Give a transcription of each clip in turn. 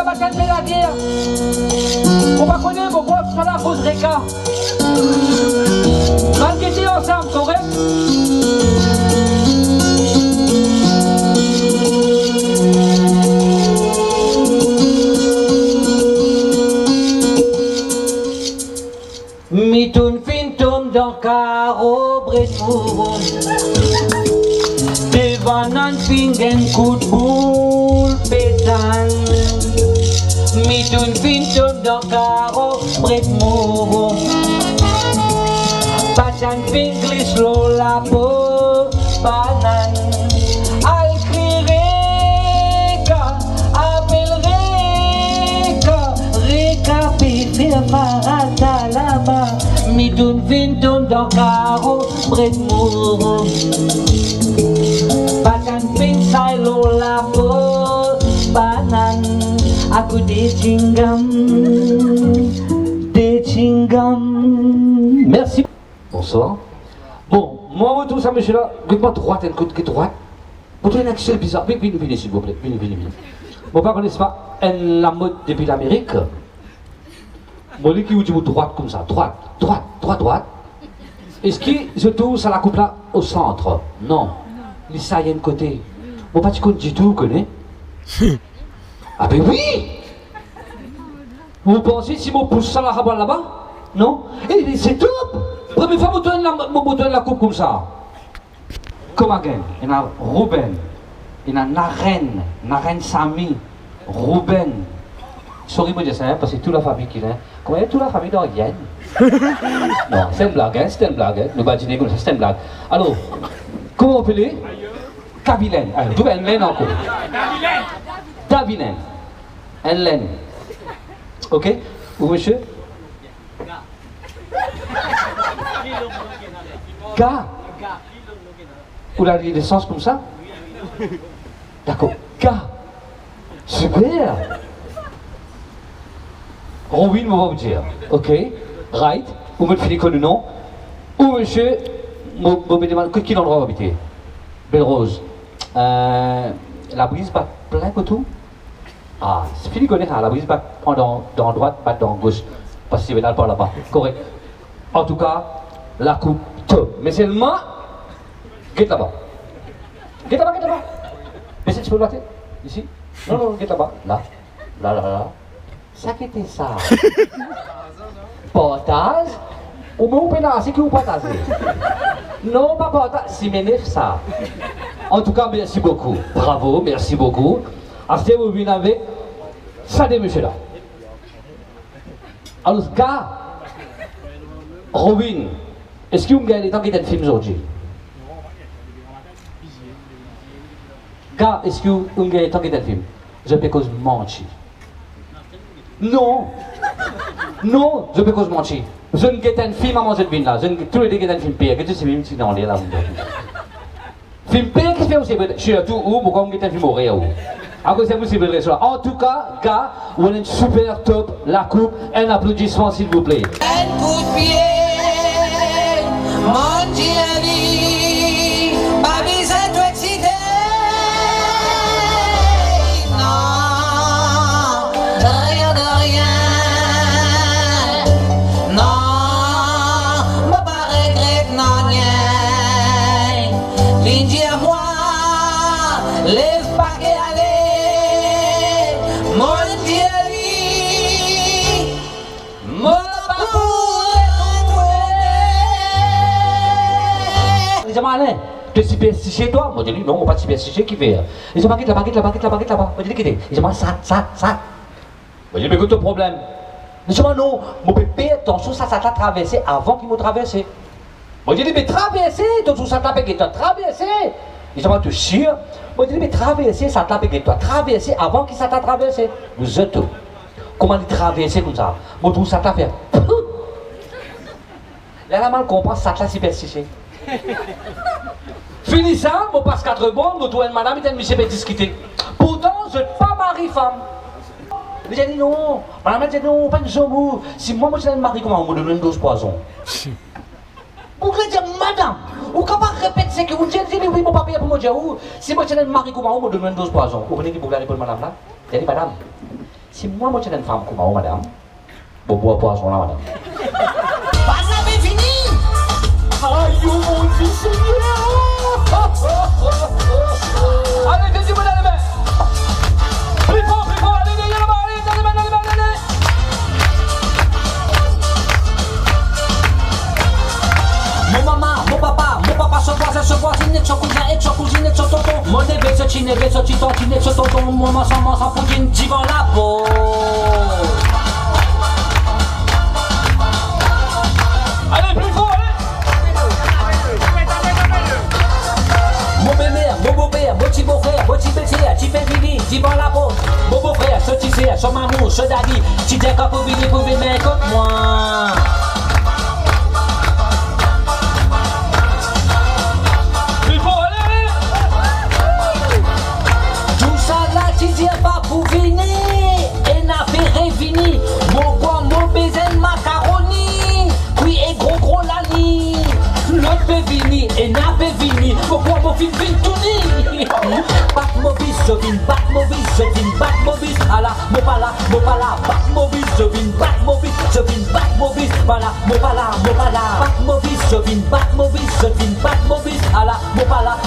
la bataille de la guerre. On va connaître vos voix sur la cause Reka. Malgré ensemble, correct? Mitoun fintoun dans caro bretouron Devanan fingen coup de boule pétan Mitoun fintoun dans caro bretouron Pachan finglis lola po banan Al reka, appel reka Reka pifi farata lama Mitoun fintoun dans caro bretouron Pachan fingsai lola po banan Aku de chingam Merci. Bonsoir. Bon, moi, retour ça, monsieur là. Dites-moi droite, une côte qui est droite. Vous trouvez une action bizarre. Venez, s'il vous plaît. Venez. Bon, pas connaissez pas la mode depuis l'Amérique. Moi, qui vous dit droite comme ça. Droite. Est-ce que je touche à la coupe là au centre? Non. Les ça, il y a un côté. Bon, pas tu connais du tout, vous connaissez? Ah, ben oui! Vous pensez si je pousse ça là-bas? Non? Et c'est top! Première fois, je donne la coupe comme ça. Comme again, il y a Ruben, il y a Naren Sami, Ruben. Sorry, moi je sais, parce que toute la famille qui est. Comment est toute la famille d'Orienne? Non, c'est une blague, c'est une blague. Nous imaginez comme ça, c'est une blague. Alors, comment on peut les? Kavilen. D'où elle l'aine encore? Davilen. Elle l'aine. Ok? Ou monsieur? Ga. Ou la naissance comme ça? D'accord. Ga. Super. Robin, on va vous dire. Ok. Right. Vous me finissez le nom. Ou monsieur, vous me demandez quel endroit vous habitez? Belle Rose. La brise bat plein que tout? Ah, c'est fini qu'on est là. La brise bat dans droite, bat dans gauche. Parce que c'est par là-bas. Correct. En tout cas, la coupe top. Mais seulement, guette là-bas. Guette là-bas. Mais tu peux le tête? Ici? Non, guette là-bas. Là. Ça qui était ça. Portage? Ou même on peut là, c'est qui vous partagez? Non, pas portage, c'est m'énerve ça. En tout cas, merci beaucoup. Bravo, merci beaucoup. Après, vous venez avec ça des messieurs là. Alors, ce gars, Robin, est-ce que vous me gagnez tant qu'il y a un film aujourd'hui? Gars, est-ce que vous me gagnez tant qu'il y a un film? Je peux cause mentir. Non, je peux cause mentir. Je ne guette un film à manger de vin là. Je ne tous les deux guette un film pire. Qu'est-ce que c'est film si dans les là? Film pire qui fait aussi. Je suis à tout où, pourquoi vous guette un film au réel? À cause de vous, c'est vrai cela. En tout cas, gars, vous êtes super top, la coupe, un applaudissement s'il vous plaît. Un coup de pied, mon Gianni, pas besoin de t'exciter. Non, rien de rien. Non, me pas regrette, non, rien. L'Indie à moi, lève pas qu'à aller. Ils ont allé, tu es superstitieux toi? Moi je dis non, pas superstitieux qui fait. Ils ont baguette là-bas. Moi je dis quitter. Ils ont ça. Moi je dis mais que ton problème? Ils ont non, mon bébé, attention, ça t'a traversé avant qu'ils m'ont traversé. Moi je dis mais traverser, attention, ça t'a payé toi, traverser. Ils ont te chier. Moi je dis mais traverser, ça t'a payé toi, traverser avant qu'ils ça t'a traversé. Vous êtes tout. Comment les traverser comme ça? Moi tout ça t'a fait. Là la mal comprend ça t'a superstitieux. Fini ça, on passe 4 bombes, nous trouvons une madame et une monsieur peut discuter. Pourtant, je ne suis pas mari-femme. Mais j'ai dit non, madame a dit non, pas de jambon. Si moi, je suis un mari, comment on me donne une dose poison? Vous voulez dire madame? Ou comment répéter ce que vous dites? Oui, mon papa, pour me dire où? Si moi, je suis un mari, comment on me donne une dose poison? Vous venez dire, vous voulez répondre madame là? J'ai dit madame, Si moi, j'ai une femme comme moi, madame, bon, bois poisson là, madame. Pas ça, mais fini! Aïe, mon Dieu, Seigneur! Allez, deuxième dans les mains! Plus fort, allez, allez, dans les mains, allez! Mon maman, mon papa, son voisin, son voisine, son cousin, et son cousine, et son tonton. Mon neveu, ce petit neveu, ce petit tantine, ce tonton. Mon maman, sans poutine, divant la peau. Allez, plus fort, allez! Mon bébé, mon beau-père, mon petit beau-frère, mon petit belle-sœur, petit père-vini, divant la peau. Mon beau-frère, ce petit frère, son maman, ce daddy, petit décor pour venir contre moi. Pas pour venir et n'a fait révenir. Mon quoi, mon baiser macaroni. Oui, et gros lani. L'autre peut venir et n'a pas venir. Mon quoi, mon fils vient tourner. Back mobile, je viens back mobile, je viens back mobile. Ala, mon pala, back mobile, je viens back mobile, je viens back mobile. Voilà, mon pala, back mobile, je viens back mobile, je viens back mobile. Ala, mon pala,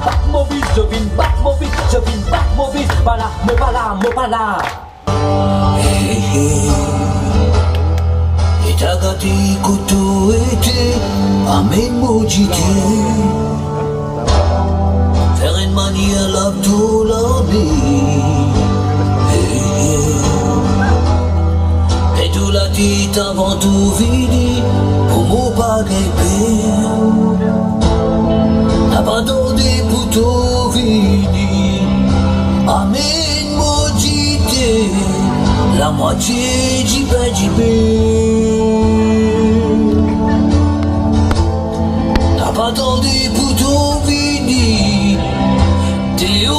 back mobile, je viens back mobile, je viens back mobile. Voilà, mon pala. Et t'as gâté couteau été à mes maudité. Faire une manière la tout et tout la tête avant tout vidi pour mon bagay n'a pas donné pour tout vidi. Amen maudité la moitié d'ibé n'a pas donné pour tout vidi. Théo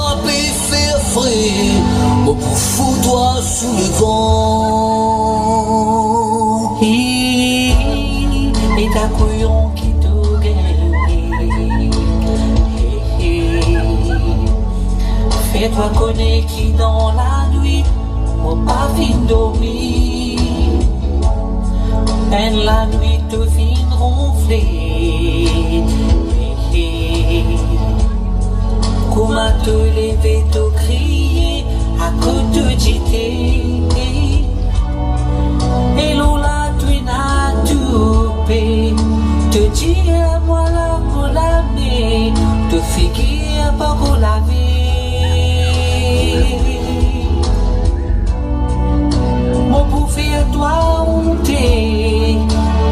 a pu faire frais pour foutre-toi sous le vent. Et ta couillon qui te gagne. Fais-toi connaître qui dans la nuit mon pas fin dormir. Et la nuit te fin ronfler. Comment te lever, te crier à côté de t'été. Et l'ola tu n'as tout payé. Te dire à moi la pour la mer. Te figuer pas pour la vie. Mon pour faire toi honter.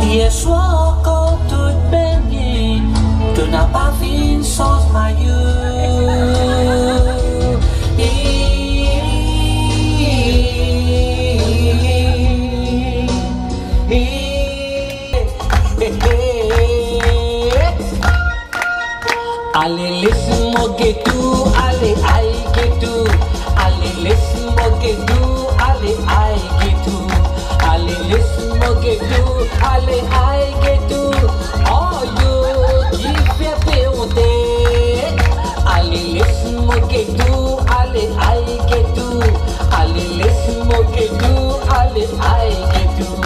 Hier soir quand tout baigné. Tu n'as pas fait sans maillot. Allez, laisse-moi get tout, allez, aïe, get tout. Allez, laisse-moi get tout, allez, aïe, get tout. Allez, laisse-moi get tout, allez, aïe, get tout. Oh yo, qui fait péonder. Allez, laisse-moi get tout, allez, aïe, get tout. Allez, laisse-moi get tout, allez, aïe, get tout.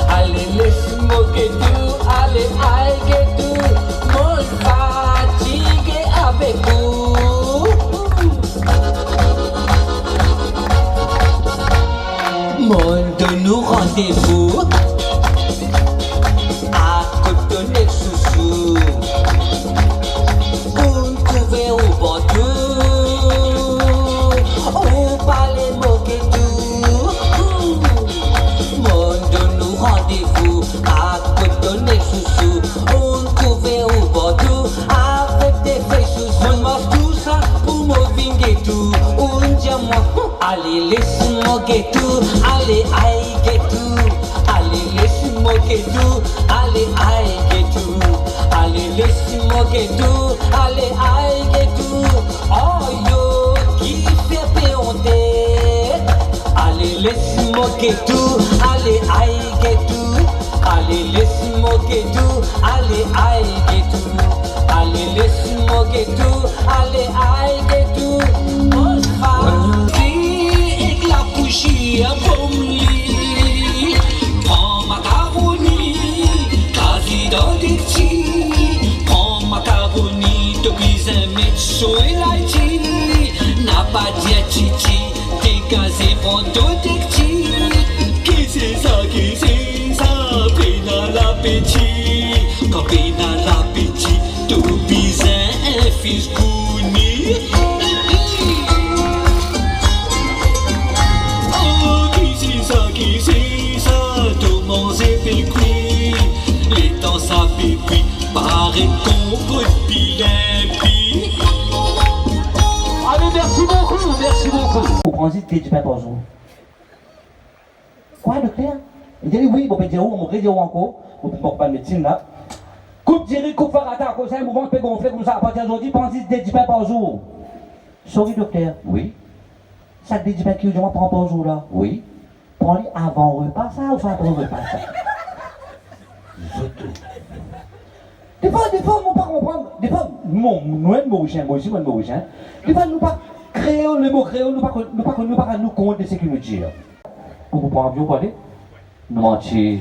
Allez, laisse-moi get tout, allez, aïe, get tout. Mon fatigué avec vous. Monde de nous rendez-vous à côté de nos sous-sous. On couvert au bordeux. On parlait moquet tout. Monde de nous rendez-vous à côté de nos sous-sous. On couvert au bordeux avec des feuilles sous-sous. On mange tout ça pour me vinguer tout. On dit à moi, allez laisse-moi get tout. Allez aïe get tout. Allez laisse-moi get tout. Allez aïe get tout. Allez laisse-moi get tout. Allez aïe get tout. Oh yo qui fait péonder. Allez laisse-moi get tout. Allez aïe get tout. Allez laisse-moi get tout. Allez aïe get tout. Allez laisse-moi get tout. Allez aïe get tout. On va et la bouche t'es petit. Prends macaroni, te pise un mécho et l'aïti. N'a pas dit à Titi, t'es gazé, prends tout t'es petit. Qui c'est ça, peine l'appétit. Quand peine l'appétit, tout pise un fils gouni. Oh, qui c'est ça, tout manger pécui. Les temps ça pécui, paraît qu'on peut piler. Allez, merci beaucoup, merci beaucoup. Vous prenez du pain par jour. Quoi, docteur? Il dit oui, vous pouvez dire où, on va dire où encore. Vous pouvez pas de médecine là. Coupe direct, coupe farata, c'est un mouvement qui peut gonfler comme ça. À partir d'aujourd'hui, pensez 10 pains par jour. Sorry, docteur. Oui. Ça 10 pains qui je prends par jour là. Oui. Prends-les avant le repas, ça, ou soit après le repas, ça. Des fois, on ne pas comprendre. Des fois, nous, Mauricien, moi aussi, moi, Mauricien. Des fois, nous pas créer le mot créole, nous pas nous compte de ce qu'il nous dit. Vous prenez un avion pour aller? Nous mentir.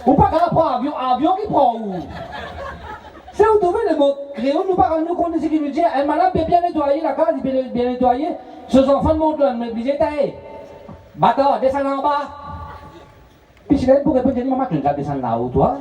Ou pas qu'à prendre avion qui prend où? C'est où trouver le mot créole, nous pas nous compte de ce qu'il nous dit. Un malade peut bien nettoyer la case, bien nettoyer. Ce enfants de mon clan, mais obligé d'aller. Bâtard, descends en bas. Puis si elle pourrait peut-être dire, maman, tu vas descendre là-haut, toi.